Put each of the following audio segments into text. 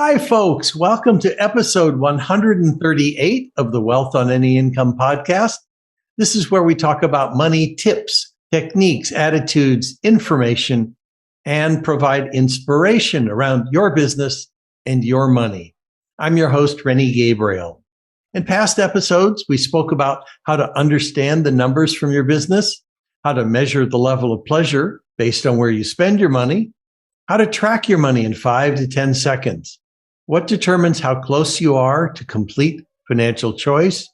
Hi, folks. Welcome to episode 138 of the Wealth on Any Income podcast. This is where we talk about money tips, techniques, attitudes, information, and provide inspiration around your business and your money. I'm your host, Rennie Gabriel. In past episodes, we spoke about how to understand the numbers from your business, how to measure the level of pleasure based on where you spend your money, how to track your money in 5 to 10 seconds, what determines how close you are to complete financial choice,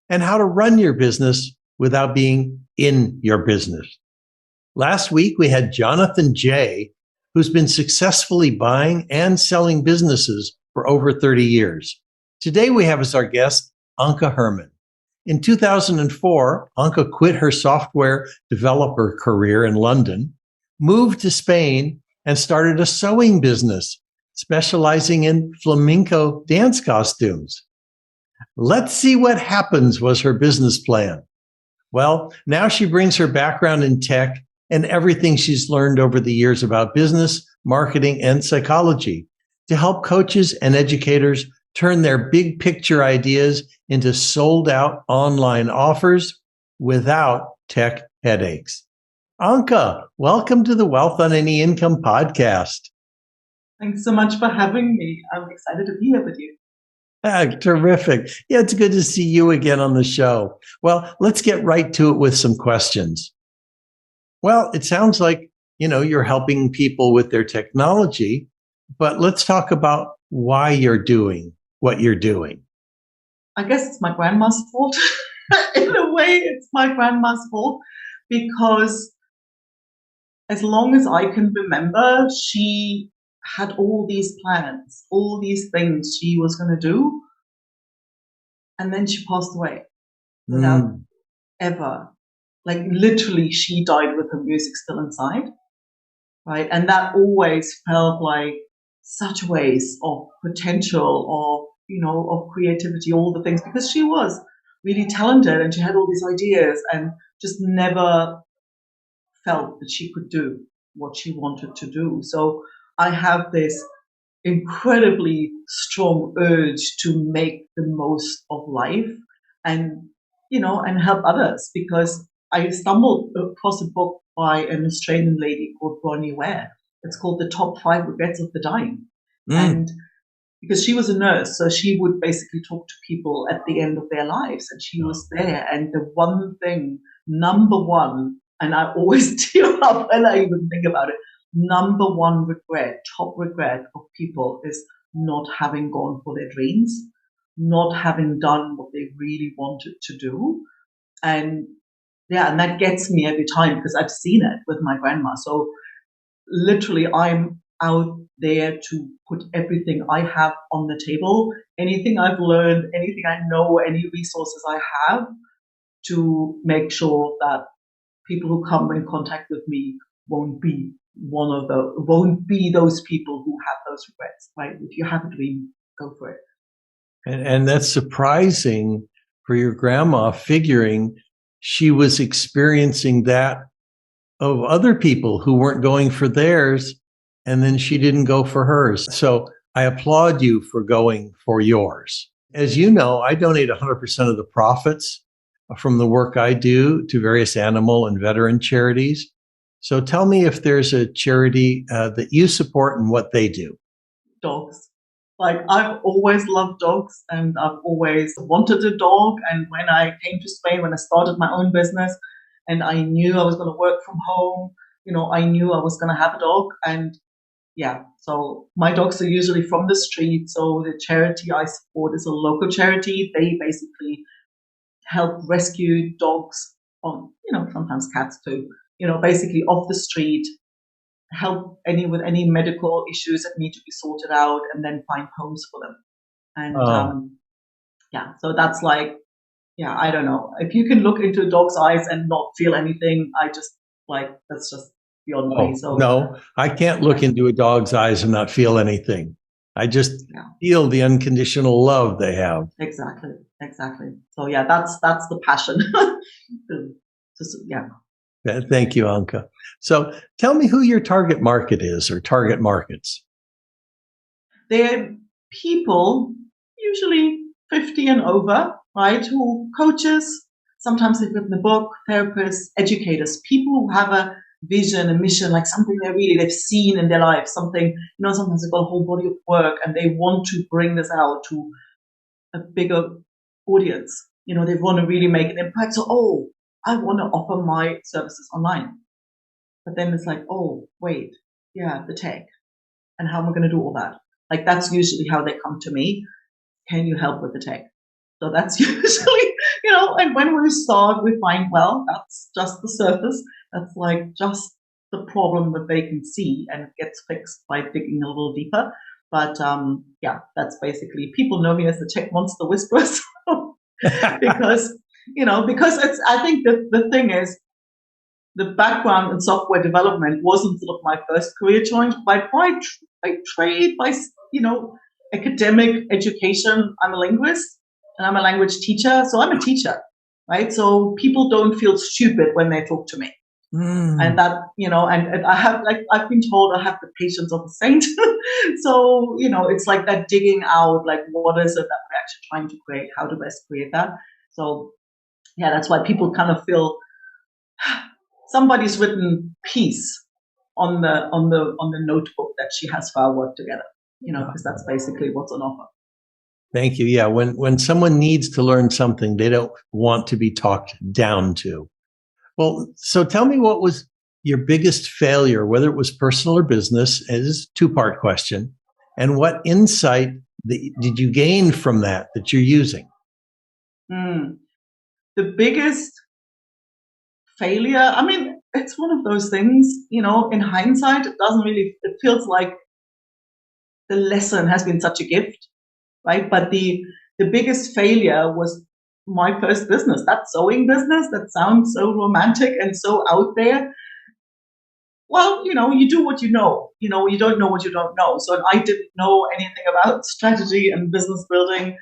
and how to run your business without being in your business. Last week, we had Jonathan J., who's been successfully buying and selling businesses for over 30 years. Today, we have as our guest, Anke Herman. In 2004, Anka quit her software developer career in London, moved to Spain, and started a sewing business specializing in flamenco dance costumes. Let's see what happens was her business plan. Well, now she brings her background in tech and everything she's learned over the years about business, marketing, and psychology to help coaches and educators turn their big picture ideas into sold out online offers without tech headaches. Anka, welcome to the Wealth on Any Income podcast. Thanks so much for having me. I'm excited to be here with you. Terrific. Yeah, it's good to see you again on the show. Well, let's get right to it with some questions. Well, it sounds like, you're helping people with their technology, but let's talk about why you're doing what you're doing. I guess it's my grandma's fault. In a way, it's my grandma's fault because as long as I can remember, she had all these plans, all these things she was going to do. And then she passed away without ever, like literally she died with her music still inside, right? And that always felt like such a waste of potential, of creativity, all the things, because she was really talented and she had all these ideas and just never felt that she could do what she wanted to do. So I have this incredibly strong urge to make the most of life and, and help others, because I stumbled across a book by an Australian lady called Bronnie Ware. It's called The Top 5 Regrets of the Dying. And because she was a nurse, so she would basically talk to people at the end of their lives, and she was there. And the one thing, number one, and I always tear up when I even think about it, number one regret, top regret of people is not having gone for their dreams, not having done what they really wanted to do. And that gets me every time because I've seen it with my grandma. So literally I'm out there to put everything I have on the table, anything I've learned, anything I know, any resources I have, to make sure that people who come in contact with me won't be those people who have those regrets, right? If you have a dream, go for it. And that's surprising for your grandma, figuring she was experiencing that of other people who weren't going for theirs, and then she didn't go for hers. So I applaud you for going for yours. As you know, I donate 100% of the profits from the work I do to various animal and veteran charities. So tell me if there's a charity that you support and what they do. Dogs. Like, I've always loved dogs and I've always wanted a dog. And when I came to Spain, when I started my own business and I knew I was going to work from home, I knew I was going to have a dog. And so my dogs are usually from the street. So the charity I support is a local charity. They basically help rescue dogs on, sometimes cats too, basically off the street, help with any medical issues that need to be sorted out, and then find homes for them. And so that's like, I don't know. If you can look into a dog's eyes and not feel anything, that's just beyond me. So no, I can't look into a dog's eyes and not feel anything. I just feel the unconditional love they have. Exactly. So that's the passion. Thank you, Anka. So tell me who your target market is, or target markets. They're people, usually 50 and over, right, who coaches, sometimes they've written a book, therapists, educators, people who have a vision, a mission, like something they've seen in their life, something, sometimes they've got a whole body of work and they want to bring this out to a bigger audience. They want to really make an impact. So, I want to offer my services online. But then it's like, wait, yeah, the tech. And how am I going to do all that? Like, that's usually how they come to me. Can you help with the tech? So that's usually, and when we start, we find, well, that's just the surface. That's like just the problem that they can see, and it gets fixed by digging a little deeper. But that's basically, people know me as the Tech Monster Whisperers because it's, I think the thing is, the background in software development wasn't sort of my first career choice. By trade, by academic education, I'm a linguist and I'm a language teacher. So I'm a teacher, right? So people don't feel stupid when they talk to me. And that, and I have, like, I've been told I have the patience of a saint. So, it's like that digging out, like, what is it that we're actually trying to create? How to best create that? So, yeah, that's why people kind of feel somebody's written peace on the notebook that she has for our work together, because that's basically what's on offer. Thank you. Yeah. When someone needs to learn something, they don't want to be talked down to. Well, so tell me, what was your biggest failure, whether it was personal or business? It is a two-part question. And what insight did you gain from that you're using? The biggest failure, I mean, it's one of those things, in hindsight, it feels like the lesson has been such a gift, right? But the biggest failure was my first business, that sewing business that sounds so romantic and so out there. Well, you do what you know. You don't know what you don't know. So I didn't know anything about strategy and business building.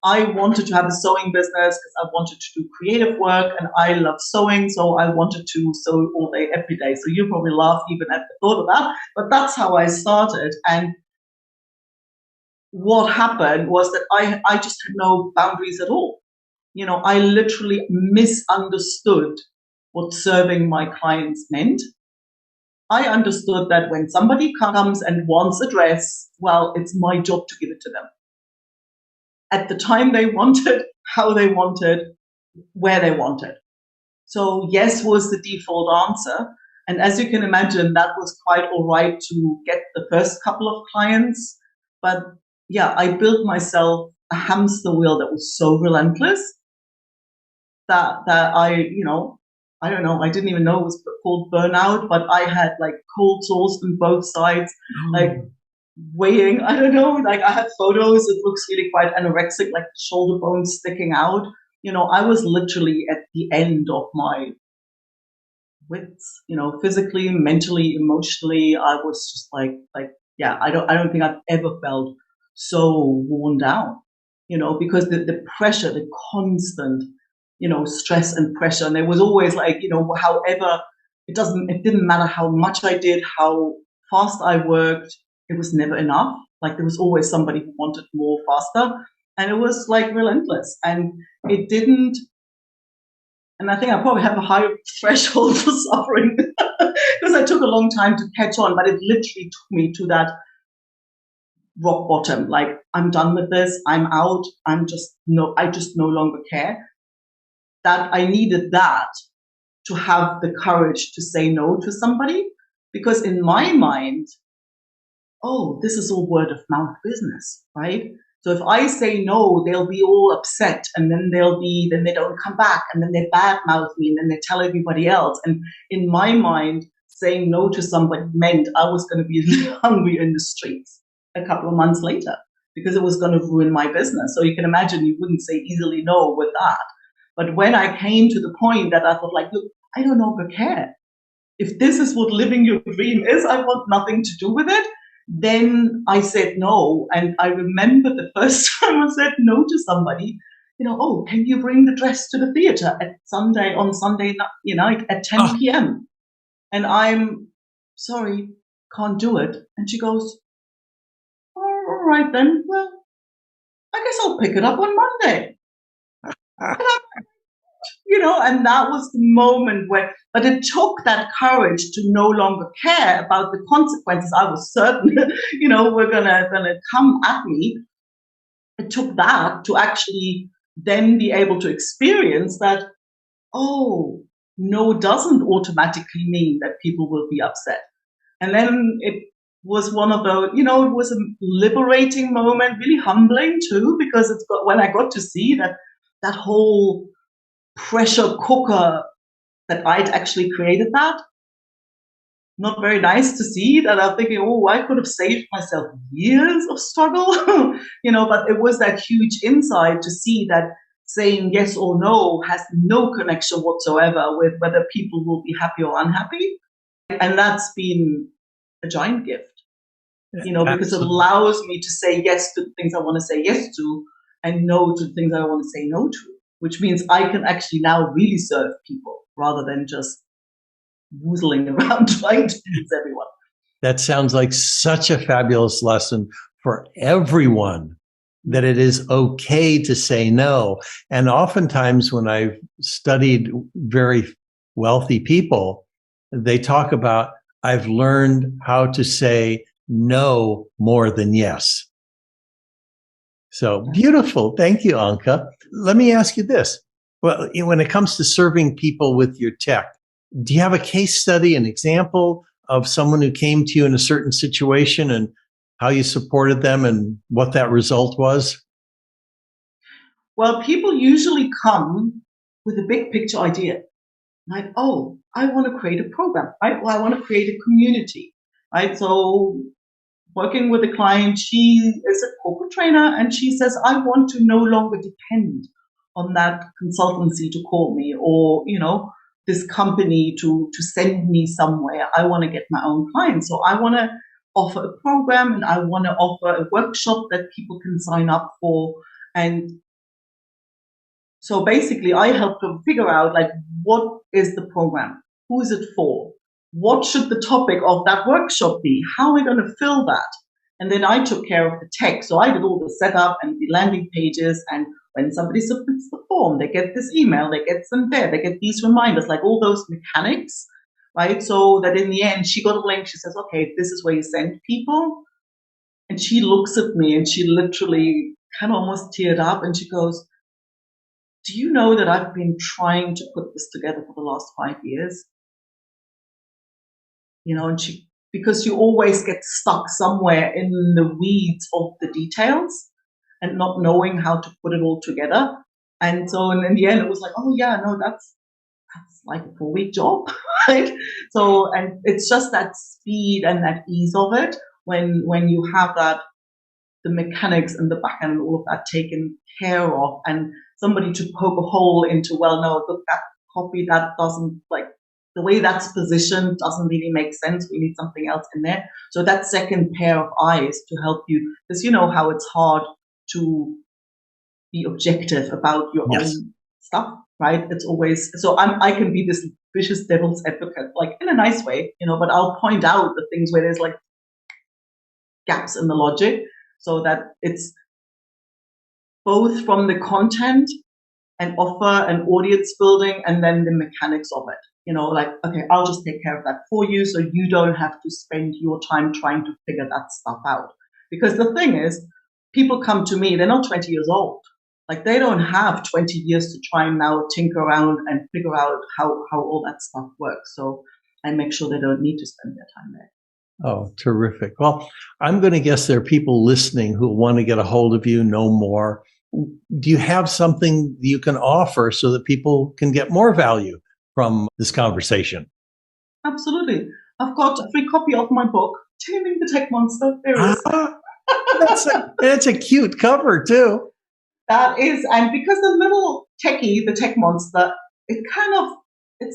I wanted to have a sewing business because I wanted to do creative work and I love sewing. So I wanted to sew all day, every day. So you probably laugh even at the thought of that. But that's how I started. And what happened was that I just had no boundaries at all. I literally misunderstood what serving my clients meant. I understood that when somebody comes and wants a dress, well, it's my job to give it to them at the time they wanted, how they wanted, where they wanted. So yes was the default answer. And as you can imagine, that was quite all right to get the first couple of clients. But yeah, I built myself a hamster wheel that was so relentless that I don't know, I didn't even know it was called burnout, but I had like cold sores on both sides, like weighing, I don't know, like I have photos, it looks really quite anorexic, like the shoulder bones sticking out. I was literally at the end of my wits, physically, mentally, emotionally. I was just yeah, I don't think I've ever felt so worn down, because the pressure, the constant, stress and pressure. And there was always like, however, it didn't matter how much I did, how fast I worked, it was never enough. Like there was always somebody who wanted more faster, and it was like relentless. And it didn't, and I think I probably have a higher threshold for suffering because I took a long time to catch on, but it literally took me to that rock bottom. Like, I'm done with this. I'm out. I just no longer care. That I needed that to have the courage to say no to somebody, because in my mind, this is all word of mouth business, right? So if I say no, they'll be all upset, and then they don't come back, and then they badmouth me, and then they tell everybody else. And in my mind, saying no to somebody meant I was going to be hungry in the streets a couple of months later, because it was going to ruin my business. So you can imagine you wouldn't say easily no with that. But when I came to the point that I thought, like, look, I no longer care. If this is what living your dream is, I want nothing to do with it. Then I said no. And I remember the first time I said no to somebody, can you bring the dress to the theater on Sunday night at 10 p.m.? And I'm sorry, can't do it. And she goes, all right then, well, I guess I'll pick it up on Monday. And that was the moment but it took that courage to no longer care about the consequences. I was certain, were gonna come at me. It took that to actually then be able to experience that, oh, no doesn't automatically mean that people will be upset. And then it was one of those, it was a liberating moment, really humbling too, because when I got to see that whole pressure cooker that I'd actually created that. Not very nice to see that. I'm thinking, oh, I could have saved myself years of struggle, but it was that huge insight to see that saying yes or no has no connection whatsoever with whether people will be happy or unhappy. And that's been a giant gift, because it allows me to say yes to the things I want to say yes to and no to the things I want to say no to, which means I can actually now really serve people rather than just woozling around trying to please everyone. That sounds like such a fabulous lesson for everyone, that it is okay to say no. And oftentimes when I've studied very wealthy people, they talk about, I've learned how to say no more than yes. So beautiful. Thank you, Anka. Let me ask you this. Well, when it comes to serving people with your tech, do you have a case study, an example of someone who came to you in a certain situation and how you supported them and what that result was? Well, people usually come with a big picture idea. Like, oh, I want to create a program, right? Well, I want to create a community, right? So working with a client, she is a corporate trainer and she says, I want to no longer depend on that consultancy to call me or, this company to send me somewhere. I want to get my own clients. So I want to offer a program and I want to offer a workshop that people can sign up for. And so basically I help them figure out, like, what is the program? Who is it for? What should the topic of that workshop be? How are we going to fill that? And then I took care of the tech. So I did all the setup and the landing pages. And when somebody submits the form, they get this email, they get some there, they get these reminders, like all those mechanics, right? So that in the end, she got a link. She says, okay, this is where you send people. And she looks at me and she literally kind of almost teared up and she goes, do you know that I've been trying to put this together for the last 5 years? And because you always get stuck somewhere in the weeds of the details and not knowing how to put it all together. And so in the end, it was like, oh yeah, no, that's like a 4-week job, right? So, and it's just that speed and that ease of it when you have the mechanics and the back end and all of that taken care of, and somebody to poke a hole into, well, no, look, that copy, that doesn't, like, the way that's positioned doesn't really make sense. We need something else in there. So that second pair of eyes to help you, because you know how it's hard to be objective about your own stuff, right? It's always, so I can be this vicious devil's advocate, like in a nice way, but I'll point out the things where there's like gaps in the logic so that it's both from the content and offer an audience building and then the mechanics of it. Like, okay, I'll just take care of that for you so you don't have to spend your time trying to figure that stuff out. Because the thing is, people come to me, they're not 20 years old. Like, they don't have 20 years to try and now tinker around and figure out how all that stuff works. So I make sure they don't need to spend their time there. Oh, terrific. Well, I'm going to guess there are people listening who want to get a hold of you, know more. Do you have something you can offer so that people can get more value from this conversation? Absolutely. I've got a free copy of my book, Taming the Tech Monster. There it is. That's a cute cover too. That is, and because the little techie, the tech monster, it's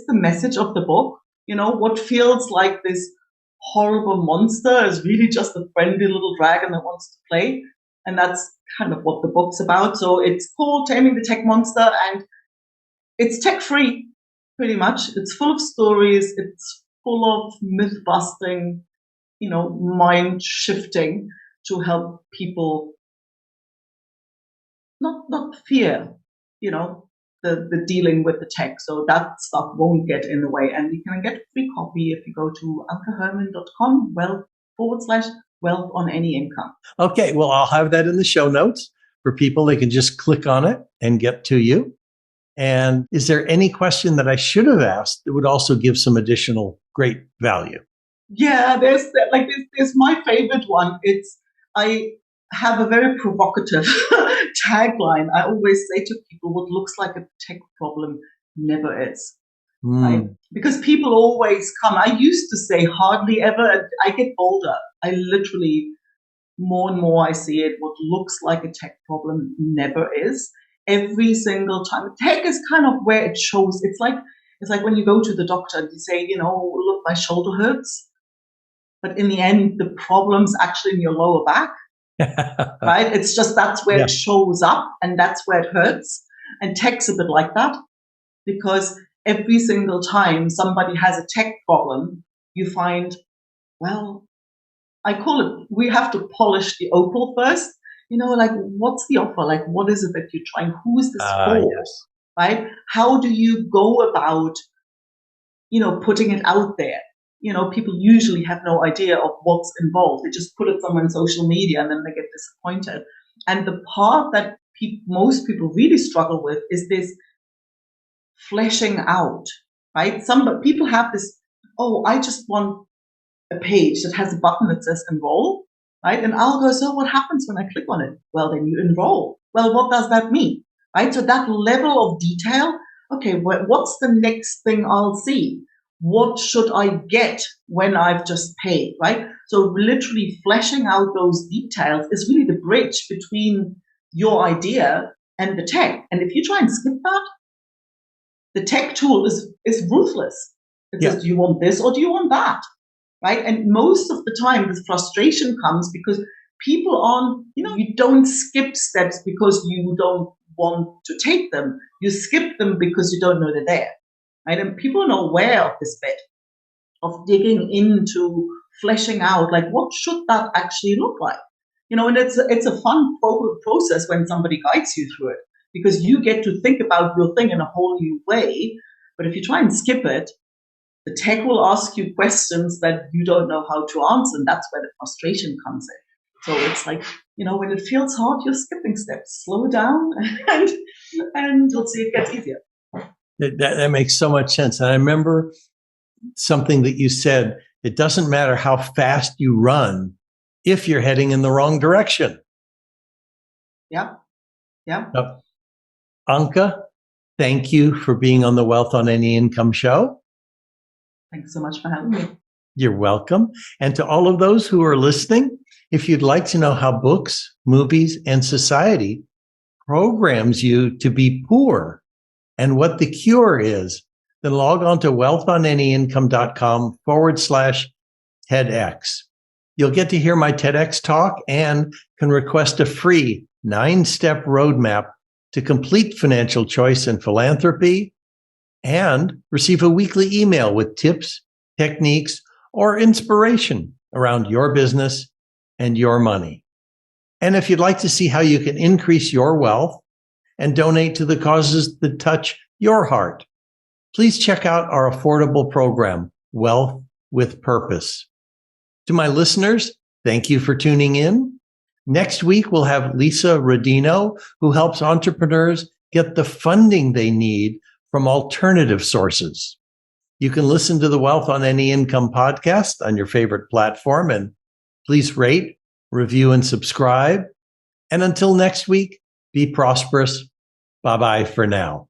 the message of the book. What feels like this horrible monster is really just a friendly little dragon that wants to play. And that's kind of what the book's about. So it's called Taming the Tech Monster, and it's tech-free, pretty much. It's full of stories. It's full of myth-busting, mind-shifting. to help people not fear, the dealing with the tech. So that stuff won't get in the way. And you can get a free copy if you go to ankeherman.com, wealth on any income. Okay, well, I'll have that in the show notes for people. They can just click on it and get to you. And is there any question that I should have asked that would also give some additional great value? Yeah, there's my favorite one. I have a very provocative tagline. I always say to people, what looks like a tech problem never is. Right? Because people always come. I used to say hardly ever. I get bolder. I literally, more and more I see it. What looks like a tech problem never is. Every single time. Tech is kind of where it shows. It's like when you go to the doctor and you say, look, my shoulder hurts. But in the end, the problem's actually in your lower back. Right? It's just that's where it shows up and that's where it hurts. And tech's a bit like that, because every single time somebody has a tech problem, you find, well, I call it, we have to polish the opal first. What's the offer? Like, what is it that you're trying? Who is this for? Yes. Right? How do you go about, putting it out there? People usually have no idea of what's involved. They just put it somewhere on social media and then they get disappointed. And the part that most people really struggle with is this fleshing out, right? Some people have this, I just want a page that has a button that says enroll, right? And I'll go, so what happens when I click on it? Well, then you enroll. Well, what does that mean, right? So that level of detail, okay, what's the next thing I'll see? What should I get when I've just paid, right? So literally fleshing out those details is really the bridge between your idea and the tech. And if you try and skip that, the tech tool is ruthless. It says, do you want this or do you want that? Right? And most of the time, the frustration comes because people aren't, you don't skip steps because you don't want to take them. You skip them because you don't know they're there. Right? And people are not aware of this bit of digging into fleshing out, like, what should that actually look like? And it's a fun process when somebody guides you through it, because you get to think about your thing in a whole new way. But if you try and skip it, the tech will ask you questions that you don't know how to answer, and that's where the frustration comes in. So it's like, when it feels hard, you're skipping steps. Slow down, and you'll see it gets easier. That makes so much sense. And I remember something that you said, it doesn't matter how fast you run if you're heading in the wrong direction. Yeah. Anka, thank you for being on the Wealth on Any Income show. Thanks so much for having me. You're welcome. And to all of those who are listening, if you'd like to know how books, movies, and society programs you to be poor and what the cure is, then log on to wealthonanyincome.com/TEDx. You'll get to hear my TEDx talk and can request a free 9-step roadmap to complete financial choice and philanthropy, and receive a weekly email with tips, techniques, or inspiration around your business and your money. And if you'd like to see how you can increase your wealth and donate to the causes that touch your heart, please check out our affordable program, Wealth with Purpose. To my listeners, thank you for tuning in. Next week, we'll have Lisa Rodino, who helps entrepreneurs get the funding they need from alternative sources. You can listen to the Wealth on Any Income podcast on your favorite platform, and please rate, review, and subscribe. And until next week, be prosperous. Bye-bye for now.